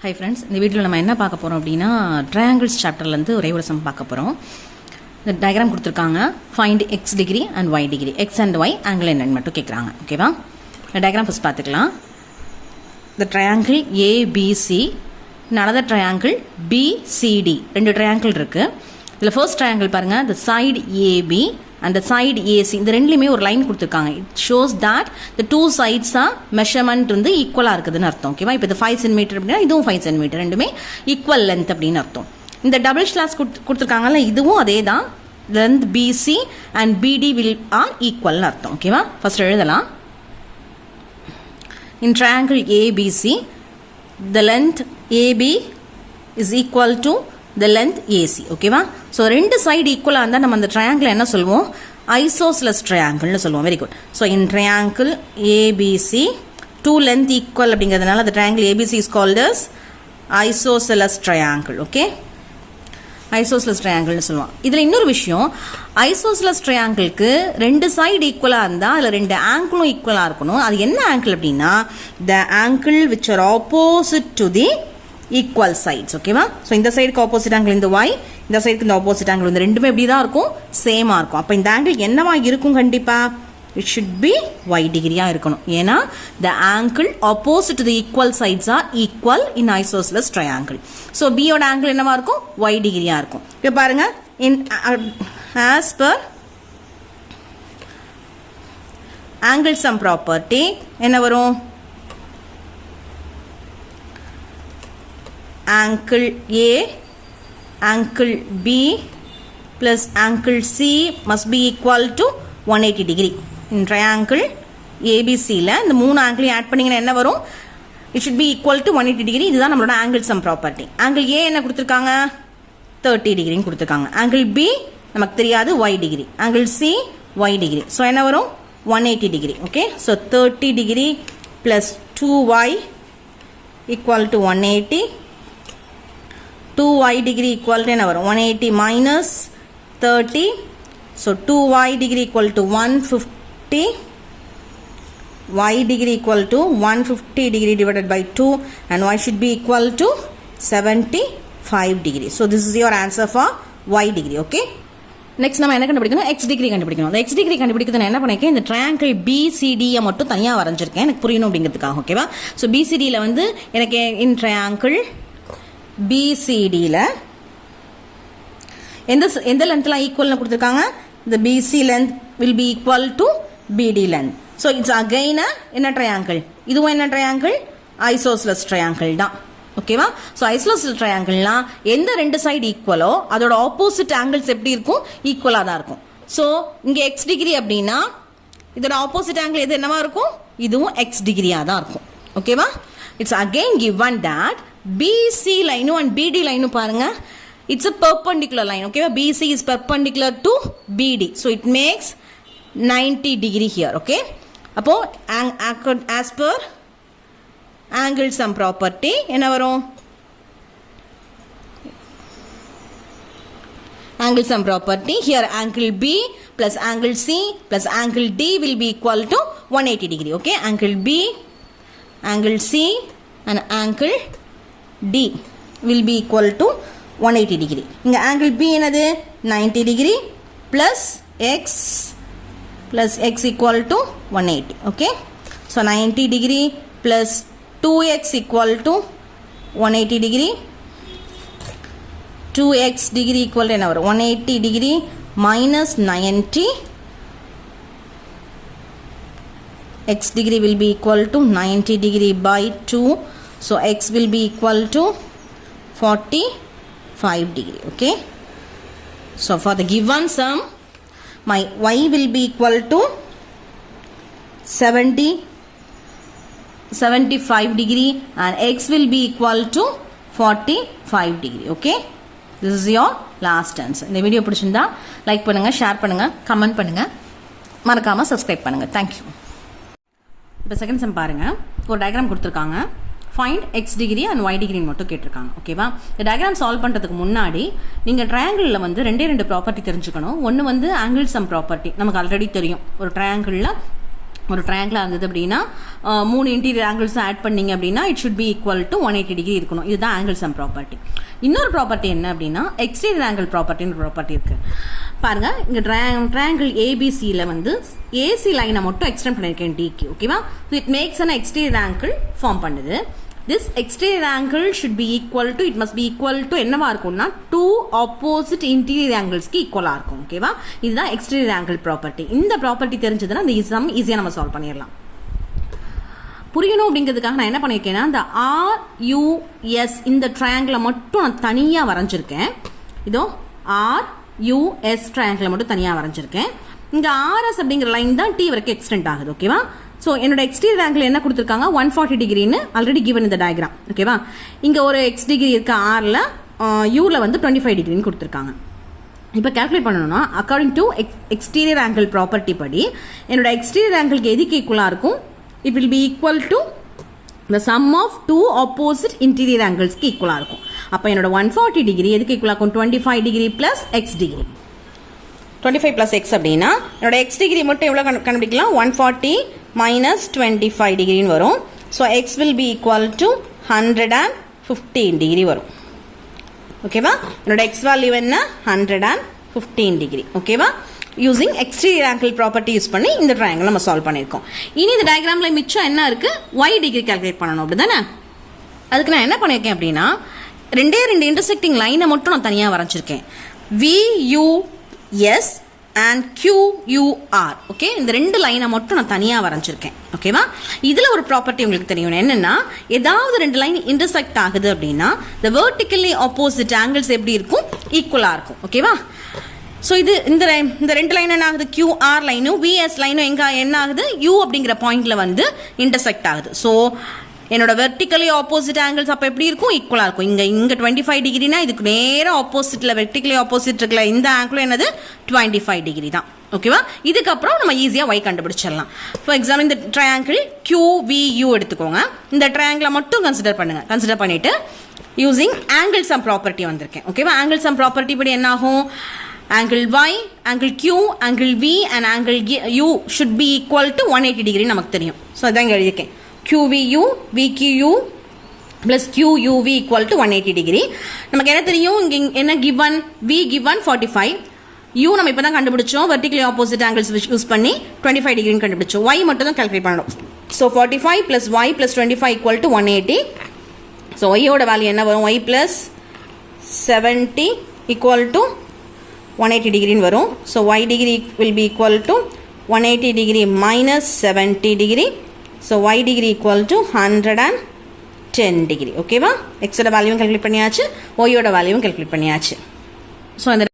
Hi friends, இந்த வீடியோல நம்ம என்ன பார்க்க போறோம் அப்படினா triangles chapterல இருந்து ஒரே ஒரு சம் பார்க்க போறோம். இந்த டயகிராம் கொடுத்திருக்காங்க. Find x degree and y degree. X and y angle என்னன்னு மட்டும் கேக்குறாங்க. ஓகேவா? இந்த டயகிராம் ஃபர்ஸ்ட் பார்த்துக்கலாம். The triangle ABC, another triangle BCD. ரெண்டு triangle இருக்கு. இதுல first triangle பாருங்க, the side AB and the side AC. இந்த ரெண்டுலயுமே ஒரு லைன் கொடுத்திருக்காங்க. It shows that the two sides are measurement வந்து ஈக்குவலா இருக்குதுன்னு அர்த்தம். ஓகேவா? இப்போ இது 5 cm அப்படினா இதுவும் 5 cm, ரெண்டுமே ஈக்குவல் லென்த் அப்படின்னு அர்த்தம். இந்த டபுள் ஸ்லாஷ் கொடுத்திருக்காங்கல்ல, இதுவும் அதேதான். length BC and BD will are equal னு அர்த்தம். ஓகேவா? ஃபர்ஸ்ட் எழுதலாம். In triangle ABC, the length AB is equal to the length AC. ஓகேவா? ஸோ ரெண்டு சைடு ஈக்குவலாக இருந்தால் நம்ம அந்த ட்ரையாங்கிள் என்ன சொல்லுவோம்? ஐசோஸ்லஸ் ட்ரையாங்கிள்னு சொல்லுவோம். Very good. So in triangle ABC two length equal அப்படிங்கிறதுனால அந்த triangle ABC is called as isosceles triangle. Okay, isosceles ட்ரையாங்கிள்னு சொல்லுவோம். இதில் இன்னொரு விஷயம், ஐசோஸ்லஸ் ட்ரையாங்கிளுக்கு ரெண்டு சைடு ஈக்குவலாக இருந்தால் அதில் ரெண்டு ஆங்கிளும் ஈக்குவலாக இருக்கணும். அது என்ன ஆங்கிள் அப்படின்னா the angle which are opposite to the equal sides. ஓகேவா? ஸோ இந்த சைடுக்கு ஆப்போசிட் ஆங்கிள் இந்த y, இந்த சைடுக்கு இந்த ஆப்போசிட் ஆங்கிள் இந்த ரெண்டுமே எப்படி தான் இருக்கும்? சேமாக இருக்கும். அப்போ இந்த ஆங்கிள் என்னவா இருக்கும்? கண்டிப்பாக இட் ஷுட் பி y டிகிரியாக இருக்கணும். ஏன்னா the angle opposite to the equal sides are equal in isosceles triangle. So பியோட ஆங்கிள் என்னவா இருக்கும்? y டிகிரியாக இருக்கும். இப்போ பாருங்க, in as per angle sum property என்ன வரும்? angle A, angle B plus angle C must be equal to 180 degree. In triangle ABC ல இந்த மூணு ஆங்கிளையும் ஆட் பண்ணீங்கன்னா என்ன வரும்? It should be equal to 180 degree. இதுதான் நம்மளோட angle sum property. angle A என்ன கொடுத்திருக்காங்க? 30 degree கொடுத்திருக்காங்க. angle B நமக்கு தெரியாது, y degree. angle C y degree. So என்ன வரும்? 180 degree. Okay, so 30 degree plus 2y equal to 180. 2y degree equal to என்ன வரும்? 180 minus 30. So 2y degree equal to 150. Y degree equal to 150 degree divided by 2 and y should be equal to 75 degree. So this is your answer for y degree. Okay. Next நம்ம என்ன கண்டுபிடிக்கணும்? x degree கண்டுபிடிக்கணும். அந்த x degree கண்டுபிடிக்கிறது என்ன பண்ணிருக்கேன்? இந்த triangle BCD மட்டும் தனியாக வரைஞ்சிருக்கேன், எனக்கு புரியணும் அப்படிங்கிறதுக்காக. ஓகேவா? ஸோ BCDயில் வந்து எனக்கு இன் ட்ரையாங்கிள் BCDல எந்த லென்த்லாம் ஈக்குவல்னு கொடுத்துருக்காங்க? the BC length will be equal to BD length. so it's again என்ன ட்ரையாங்கிள்? இதுவும் என்ன ட்ரையாங்கிள்? ஐசோஸ்லஸ் ட்ரையாங்கிள் தான். ஓகேவா? ஸோ ஐசோஸ்லஸ் ட்ரையாங்கிள்னா எந்த ரெண்டு சைடு ஈக்குவலோ அதோட ஆப்போசிட் ஆங்கிள்ஸ் எப்படி இருக்கும்? ஈக்குவலாக தான் இருக்கும். ஸோ இங்கே x டிகிரி அப்படின்னா இதோட ஆப்போசிட் ஆங்கிள் எது என்னவா இருக்கும்? இதுவும் x டிகிரியாக தான் இருக்கும். ஓகேவா? It's again given that BC line and BD line பாருங்க, it's a perpendicular line. Okay, BC is perpendicular to BD, so it makes 90 degree here. Okay, அப்போ as per angle sum property என்ன வரும்? angle sum property here angle B plus angle C plus angle D will be equal to 180 degree. Okay, angle B, angle C and angle D will be equal to 180 degree. இங்க angle B என்னது? 90 degree plus x equal to 180. Okay, so 90 degree plus 2x equal to 180 degree. 2x degree equal to என்ன வரும்? 180 degree minus 90. x degree will be equal to 90 degree by 2. So x will be equal to 45 degree. Okay, so for the given sum my y will be equal to 75 degree and x will be equal to 45 degree. Okay, this is your last answer. இந்த video பிடிச்சிருந்தா like பண்ணுங்க, share பண்ணுங்க, comment பண்ணுங்க, மறக்காம subscribe பண்ணுங்க. Thank you. இப்போ second sum பாருங்க. ஒரு டயக்ராம் கொடுத்துருக்காங்க. Find X degree and Y டிகிரின்னு மட்டும் கேட்டிருக்காங்க. ஓகேவா? இந்த டயக்ராம் சால்வ் பண்ணுறதுக்கு முன்னாடி நீங்கள் ட்ரையாங்கிளில் வந்து ரெண்டு ப்ராப்பர்ட்டி தெரிஞ்சுக்கணும். ஒன்று வந்து ஆங்கிள் சம் ப்ராப்பர்ட்டி நமக்கு ஆல்ரெடி தெரியும். ஒரு ட்ரையாங்கிளில் ஒரு ட்ரையாங்கிளாக இருந்தது அப்படின்னா 3 இன்டீரியர் ஆங்கிள்ஸ் ஆட் பண்ணிங்க அப்படின்னா it should be equal to 180 degree இருக்கணும். இதுதான் ஆங்கிள் சம் ப்ராப்பர்ட்டி. இன்னொரு ப்ராப்பர்ட்டி என்ன அப்படின்னா எக்ஸ்டீரியர் ஆங்கிள் ப்ராப்பர்ட்டின்னு ப்ராப்பர்ட்டி இருக்குது. பாருங்கள், இங்கே ட்ரையாங்கிள் ஏபிசியில் வந்து ஏசி லைனை மட்டும் எக்ஸ்டெண்ட் பண்ணியிருக்கேன் டிக்கு. ஓகேவா? So it makes an exterior angle form பண்ணுது. This exterior angle should be equal to, it must be equal to என்னவா இருக்கும்னா 2 opposite interior angles-க்கு ஈக்குவலாக இருக்கும். ஓகேவா? இதுதான் exterior angle property. இந்த ப்ராப்பர்ட்டி தெரிஞ்சதுன்னா இந்த சம் ஈஸியாக நம்ம சால்வ் பண்ணிடலாம். புரியணும் அப்படிங்கிறதுக்காக நான் என்ன பண்ணியிருக்கேன்னா இந்த RUS இந்த ட்ரையாங்கிளை மட்டும் நான் தனியாக வரைஞ்சிருக்கேன். இதோ RUS ட்ரையாங்கிளை மட்டும் தனியாக வரைஞ்சிருக்கேன். இங்கே RS அப்படிங்கிற லைன் தான் T வரைக்கும் எக்ஸ்டெண்ட் ஆகுது. ஓகேவா? ஸோ என்னோட எக்ஸ்டீரியர் ஆங்கிள் என்ன கொடுத்துருக்காங்க 140 டிகிரின்னு ஆல்ரெடி கிவன் இந்த டயக்ராம். ஓகேவா? இங்கே ஒரு எக்ஸ் டிகிரி இருக்க ஆரில் யூவில் வந்து 25 டிகிரின்னு கொடுத்துருக்காங்க. இப்போ கேல்குலேட் பண்ணணும்னா according to exterior angle property படி என்னோட எக்ஸ்டீரியர் ஆங்கிளுக்கு எதுக்கு ஈக்குவலாக இருக்கும்? It will be equal to the sum of 2 opposite interior ஆங்கிள்ஸ்க்கு ஈக்குவலாக இருக்கும். அப்போ என்னோட 140 டிகிரி எதுக்கு ஈக்குவலாக இருக்கும்? 25 degree plus X degree. 25 plus X அப்படின்னா என்னோட எக்ஸ் டிகிரி மட்டும் எவ்வளோ கண்டுபிடிக்கலாம்? 140 minus 25 டிகிரின்னு வரும். So X will be equal to 115 degree வரும். ஓகேவா? என்னோட எக்ஸ் வேல்யூ என்ன? 115 டிகிரி. ஓகேவா? Using exterior angle property use பண்ணி இந்த ட்ரையாங்கிள் நம்ம சால்வ் பண்ணியிருக்கோம். இனி இந்த டயக்ராமில் மிச்சம் என்ன இருக்குது? ஒய் டிகிரி கால்குலேட் பண்ணணும். அப்படி தானே? அதுக்கு நான் என்ன பண்ணியிருக்கேன் அப்படின்னா 2 இன்டர்செக்டிங் லைனை மட்டும் நான் தனியாக வரைஞ்சிருக்கேன். VUS and QUR. ஓகே, இந்த 2 லைனை மட்டும் நான் தனியாக வரைஞ்சிருக்கேன். ஓகேவா? இதில் ஒரு ப்ராப்பர்ட்டி உங்களுக்கு தெரியும். என்னென்னா ஏதாவது 2 லைன் இன்டர்செக்ட் ஆகுது அப்படின்னா the vertically opposite angles எப்படி இருக்கும்? ஈக்குவலாக இருக்கும். ஓகேவா? ஸோ இந்த 2 லைன் என்ன ஆகுது? QR லைனும் VS லைனும் எங்கே என்ன ஆகுது? U அப்படிங்கிற பாயிண்டில் வந்து இன்டர்செக்ட் ஆகுது. ஸோ என்னோட வெர்டிக்கலி ஆப்போசிட் ஆங்கிள்ஸ் அப்போ எப்படி இருக்கும்? ஈக்குவலாக இருக்கும். இங்கே 25 டிகிரினா இதுக்கு நேராக ஆப்போசிட்டில் வெர்டிக்கலி ஆப்போசிட் இருக்கல இந்த ஆங்கிளும் என்னது? 25 டிகிரி தான். ஓகேவா? இதுக்கப்புறம் நம்ம ஈஸியாக ஒய் கண்டுபிடிச்சிடலாம். ஃபார் எக்ஸாம்பிள் இந்த ட்ரையாங்கிள் QVU எடுத்துக்கோங்க. இந்த ட்ரையாங்கிளை மட்டும் கன்சிடர் பண்ணுங்கள். கன்சிடர் பண்ணிவிட்டு யூசிங் ஆங்கிள் சம் ப்ராப்பர்ட்டி வந்திருக்கேன். ஓகேவா? ஆங்கிள் சம் ப்ராப்பர்ட்டி படி என்ன ஆகும்? Angle Y, angle Q, angle V and angle U should be equal to 180 degree நமக்கு தெரியும். ஸோ அதான் இங்கே எழுதியிருக்கேன். QVU, VQU plus QUV equal to 180 degree. நமக்கு என்ன தெரியும்? இங்கே என்ன கிவன்? V given 45, U நம்ம இப்போ தான் கண்டுபிடிச்சோம். வெர்டிகலி ஆப்போசிட் ஆங்கிள்ஸ் யூஸ் பண்ணி 25 டிகிரின்னு கண்டுபிடிச்சோம். Y மட்டும் தான் கால்குலேட் பண்ணணும். So 45 plus Y plus 25 equal to 180. So ஒய்யோட வேல்யூ என்ன வரும்? Y plus 70 equal to 180 டிகிரின்னு வரும். So Y degree will be equal to 180 degree minus 70 degree. So y degree equal to 110 degree. ஓகேவா? x ஓட வேல்யூவும் கால்குலேட் பண்ணியாச்சு, y ஓட வேல்யூவும் கால்குலேட் பண்ணியாச்சு. ஸோ அந்த